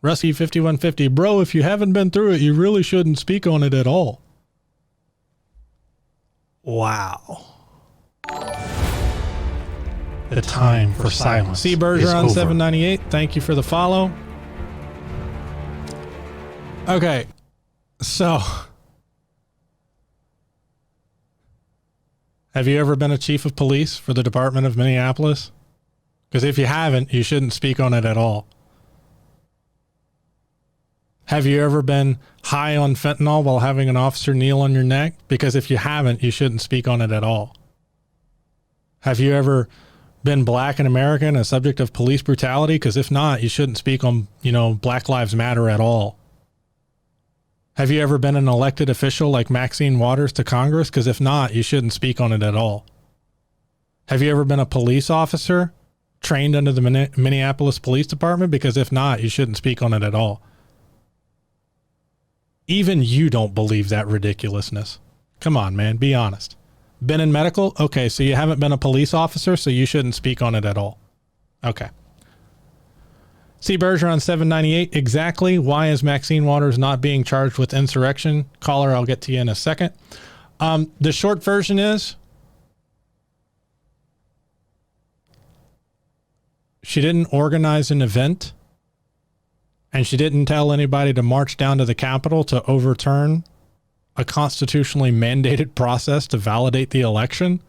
Ruskie 5150, bro, if you haven't been through it, you really shouldn't speak on it at all. Wow. The time for silence. C. Bergeron 798, thank you for the follow. Okay, so have you ever been a chief of police for the Department of Minneapolis? Because if you haven't, you shouldn't speak on it at all. Have you ever been high on fentanyl while having an officer kneel on your neck? Because if you haven't, you shouldn't speak on it at all. Have you ever been black in America and a subject of police brutality? Because if not, you shouldn't speak on, Black Lives Matter at all. Have you ever been an elected official like Maxine Waters to Congress? Because if not, you shouldn't speak on it at all. Have you ever been a police officer trained under the Minneapolis Police Department? Because if not, you shouldn't speak on it at all. Even you don't believe that ridiculousness. Come on, man. Be honest. Been in medical? Okay, so you haven't been a police officer, so you shouldn't speak on it at all. Okay. C. Bergeron 798, exactly. Why is Maxine Waters not being charged with insurrection? Caller, I'll get to you in a second. The short version is she didn't organize an event, and she didn't tell anybody to march down to the Capitol to overturn a constitutionally mandated process to validate the election,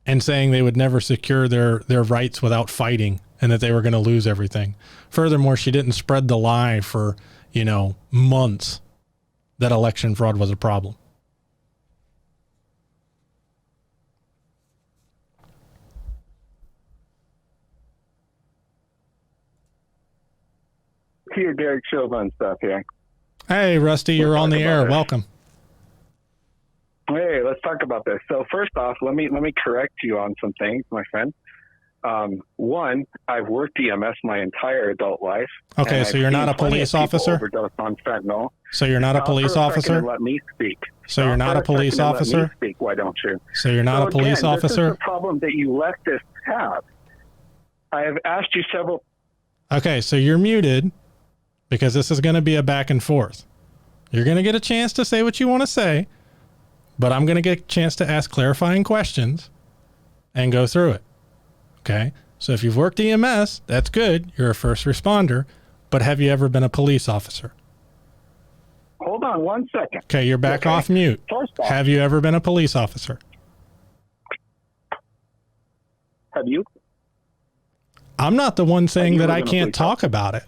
and saying they would never secure their rights without fighting and that they were going to lose everything. Furthermore, she didn't spread the lie for, months that election fraud was a problem. Here, Derek Chauvin stuff here. Hey, Rusty, you're on the air. Welcome. Hey, let's talk about this. So first off, let me correct you on some things, my friend. One, I've worked EMS my entire adult life. Okay, so you're not a police officer? Overdose on fentanyl. So you're not a police officer? Let me speak. So you're not a police officer? Let me speak, why don't you? So you're not a police officer? This is the problem that you leftists have. I have asked you several... Okay, so you're muted because this is going to be a back and forth. You're going to get a chance to say what you want to say, but I'm going to get a chance to ask clarifying questions and go through it. Okay? So if you've worked EMS, that's good. You're a first responder, but have you ever been a police officer? Hold on 1 second. Okay, you're back off mute. First off, have you ever been a police officer? Have you? I'm not the one saying that I can't talk about it.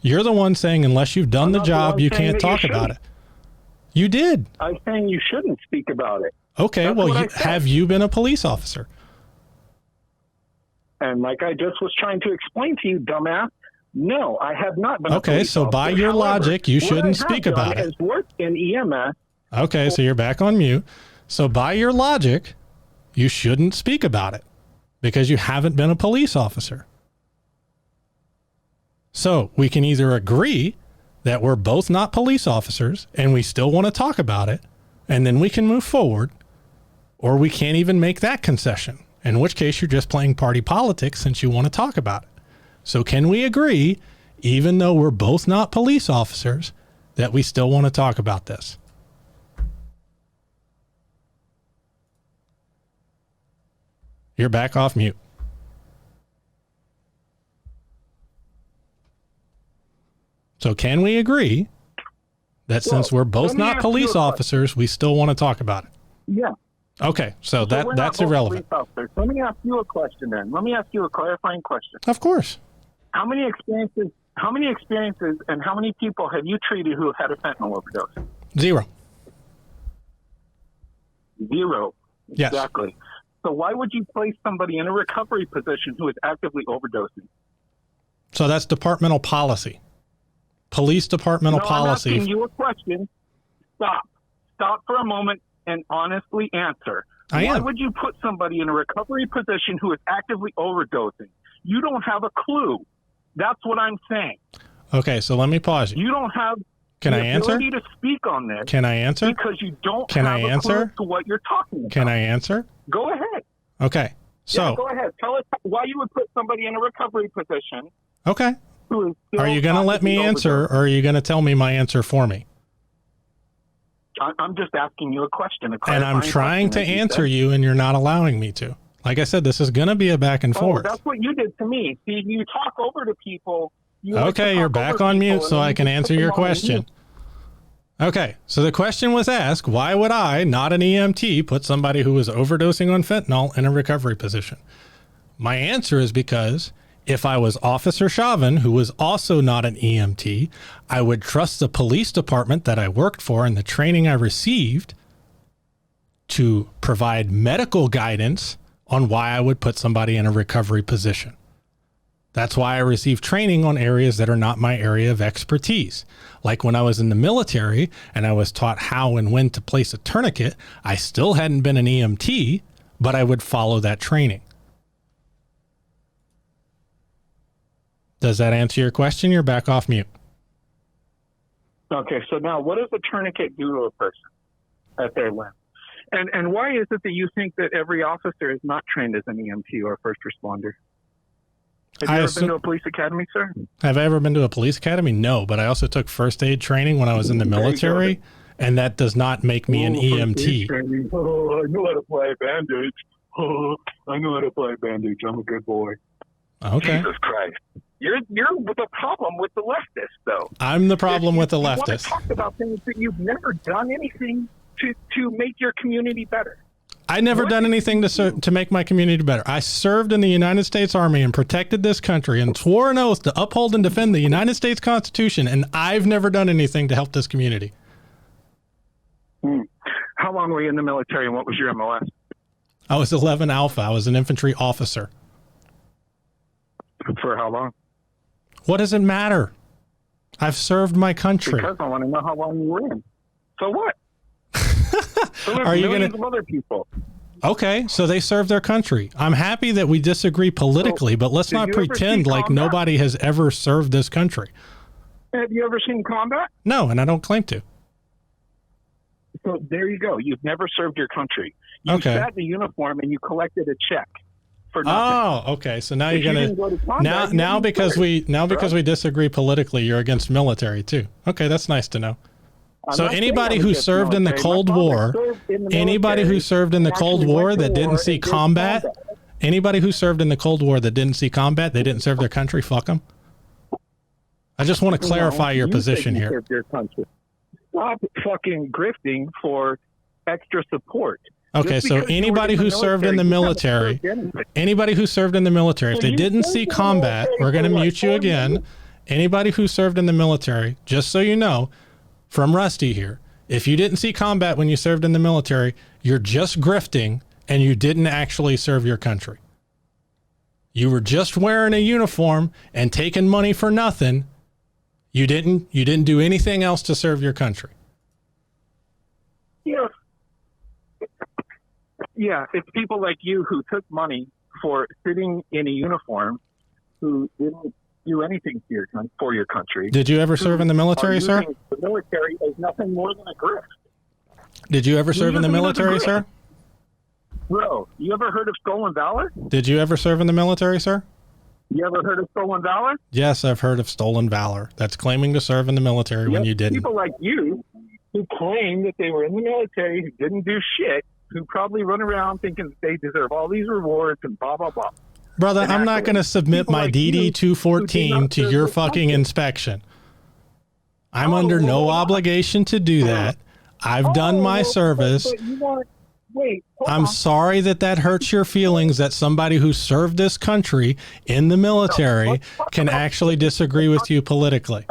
You're the one saying unless you've done the job, you can't talk about it. You did. I'm saying you shouldn't speak about it. Okay, well, have you been a police officer? And like I just was trying to explain to you, dumbass, no, I have not been a police Okay, so officer. by your logic, you shouldn't speak about it. Has worked in EMS. Okay, so you're back on mute. So by your logic, you shouldn't speak about it because you haven't been a police officer. So we can either agree that we're both not police officers and we still want to talk about it, and then we can move forward, or we can't even make that concession, in which case you're just playing party politics since you want to talk about it. So can we agree, even though we're both not police officers, that we still want to talk about this? You're back off mute. So can we agree that since we're both not police officers, we still want to talk about it? Yeah. Okay, so that's irrelevant. Let me ask you a question then. Let me ask you a clarifying question. Of course. How many experiences and how many people have you treated who have had a fentanyl overdose? 0. 0. Yes. Exactly. So why would you place somebody in a recovery position who is actively overdosing? So that's departmental policy. Police departmental policy. I'm asking you a question. Stop for a moment and honestly answer. Why would you put somebody in a recovery position who is actively overdosing? You don't have a clue. That's what I'm saying. Okay, so let me pause you. You don't have the ability to speak on this. Can I answer? Because you don't have a clue to what you're talking about. Can I answer? Go ahead. Okay, So yeah, go ahead. Tell us why you would put somebody in a recovery position. Okay. Are you going to let me answer, or are you going to tell me my answer for me? I'm just asking you a question. And I'm trying to answer you, and you're not allowing me to. Like I said, this is going to be a back and forth. That's what you did to me. See, you talk over to people. Okay, you're back on mute so I can answer your question. Okay, so the question was asked, why would I, not an EMT, put somebody who was overdosing on fentanyl in a recovery position? My answer is because if I was Officer Chauvin, who was also not an EMT, I would trust the police department that I worked for and the training I received to provide medical guidance on why I would put somebody in a recovery position. That's why I received training on areas that are not my area of expertise. Like when I was in the military and I was taught how and when to place a tourniquet, I still hadn't been an EMT, but I would follow that training. Does that answer your question? You're back off mute. Okay, so now what does a tourniquet do to a person at their limb? And why is it that you think that every officer is not trained as an EMT or a first responder? Have you ever been to a police academy, sir? Have I ever been to a police academy? No, but I also took first aid training when I was in the military, and that does not make me an EMT. Oh, I know how to apply a bandage. Oh, I know how to apply a bandage. I'm a good boy. Okay. Jesus Christ. You're the problem with the leftists, though. I'm the problem with the leftists. You want leftists. to talk about things that you've never done anything to make your community better. I never done anything to make my community better. I served in the United States Army and protected this country and swore an oath to uphold and defend the United States Constitution, and I've never done anything to help this community. How long were you in the military, and what was your MOS? I was 11 Alpha. I was an infantry officer. For how long? What does it matter? I've served my country. Because I want to know how long you were in. So what? Are you going to other people? Okay, so they serve their country. I'm happy that we disagree politically, but let's not pretend like nobody has ever served this country. Have you ever seen combat? No, and I don't claim to. So there you go. You've never served your country. You sat in the uniform and you collected a check for nothing. Oh, okay. So now you're gonna now because we disagree politically, you're against military too. Okay, that's nice to know. So anybody who served in the Cold War, anybody who served in the Cold War that didn't see combat, anybody who served in the Cold War that didn't see combat, they didn't serve their country. Fuck them. I just want to clarify your position here. Stop fucking grifting for extra support. Okay, so anybody who served in the military, if they didn't see combat, we're going to mute you again. Anybody who served in the military, just so you know, from Rusty here, if you didn't see combat when you served in the military, you're just grifting and you didn't actually serve your country. You were just wearing a uniform and taking money for nothing. You didn't do anything else to serve your country. Yeah, it's people like you who took money for sitting in a uniform who didn't do anything for your country. Did you ever serve in the military, sir? The military is nothing more than a grift. Did you ever serve in the military, sir? Bro, you ever heard of stolen valor? Did you ever serve in the military, sir? You ever heard of stolen valor? Yes, I've heard of stolen valor. That's claiming to serve in the military when you didn't. People like you who claim that they were in the military, who didn't do shit, who probably run around thinking that they deserve all these rewards and blah, blah, blah. Brother, I'm not going to submit my DD-214 to your fucking inspection. I'm under no obligation to do that. I've done my service. I'm sorry that hurts your feelings that somebody who served this country in the military can actually disagree with you politically.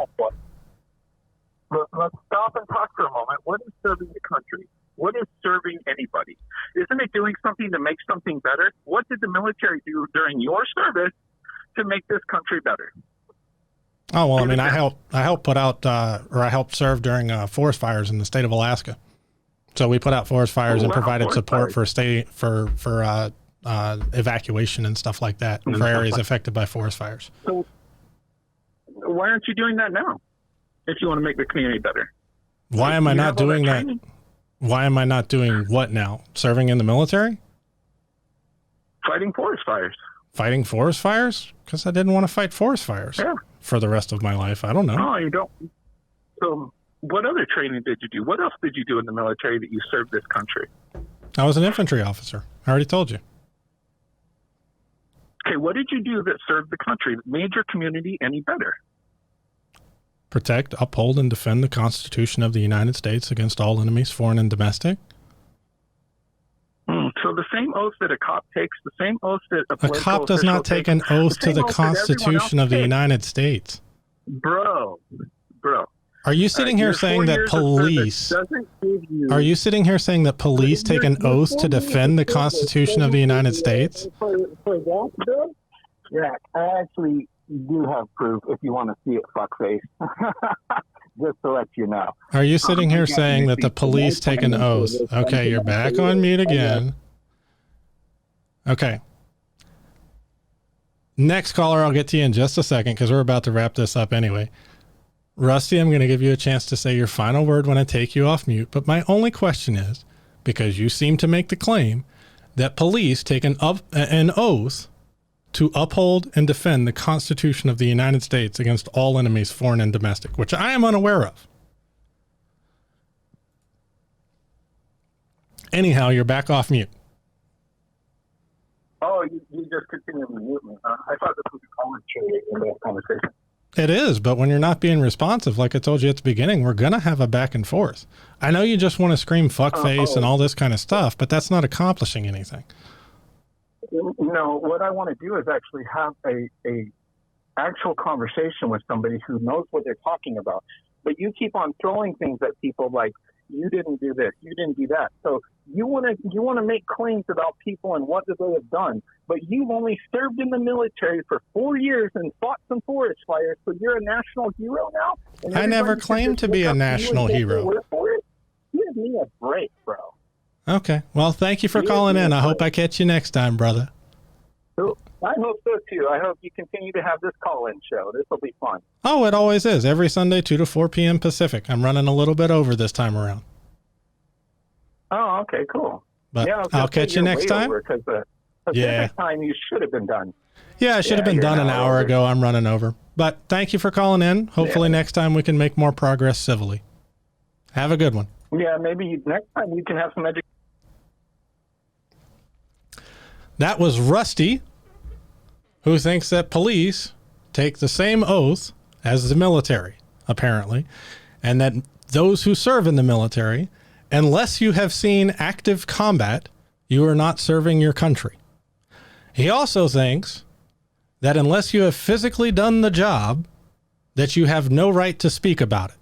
Let's stop and talk for a moment. What is serving the country? What is serving anybody? Isn't it doing something to make something better? What did the military do during your service to make this country better? Oh, well, I mean, I helped put out, I helped serve during forest fires in the state of Alaska. So we put out forest fires and provided support for evacuation and stuff like that for areas affected by forest fires. So why aren't you doing that now if you want to make the community better? Why am I not doing that? Why am I not doing what now? Serving in the military? Fighting forest fires. Fighting forest fires? Because I didn't want to fight forest fires for the rest of my life. I don't know. Oh, you don't. So what other training did you do? What else did you do in the military that you served this country? I was an infantry officer. I already told you. Okay, what did you do that served the country, that made your community any better? Protect, uphold, and defend the Constitution of the United States against all enemies, foreign and domestic. So the same oath that a cop takes, the same oath that a cop does not take an oath to the Constitution of the United States. Bro. Are you sitting here saying that police? Are you sitting here saying that police take an oath to defend the Constitution of the United States? Yeah, I actually do have proof if you want to see it, fuckface. Just to let you know. Are you sitting here saying that the police take an oath? Okay, you're back on mute again. Okay. Next caller, I'll get to you in just a second because we're about to wrap this up anyway. Rusty, I'm going to give you a chance to say your final word when I take you off mute. But my only question is, because you seem to make the claim that police take an oath to uphold and defend the Constitution of the United States against all enemies, foreign and domestic, which I am unaware of. Anyhow, you're back off mute. Oh, you just continue to mute me. I thought this was a commentary in that conversation. It is, but when you're not being responsive, like I told you at the beginning, we're going to have a back and forth. I know you just want to scream fuckface and all this kind of stuff, but that's not accomplishing anything. No, what I want to do is actually have a actual conversation with somebody who knows what they're talking about. But you keep on throwing things at people like, you didn't do this, you didn't do that. So you want to make claims about people and what they have done, but you've only served in the military for 4 years and fought some forest fires, so you're a national hero now? I never claimed to be a national hero. Give me a break, bro. Okay. Well, thank you for calling in. I hope I catch you next time, brother. I hope so, too. I hope you continue to have this call-in show. This will be fun. Oh, it always is. Every Sunday, 2 to 4 p.m. Pacific. I'm running a little bit over this time around. Oh, okay, cool. But yeah, I'll catch you next time. Because the Pacific time you should have been done. Yeah, I should have been done an hour ago. I'm running over. But thank you for calling in. Hopefully next time we can make more progress civilly. Have a good one. Yeah, maybe next time you can have some education. That was Rusty, who thinks that police take the same oath as the military, apparently, and that those who serve in the military, unless you have seen active combat, you are not serving your country. He also thinks that unless you have physically done the job, that you have no right to speak about it.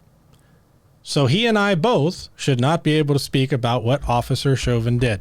So he and I both should not be able to speak about what Officer Chauvin did.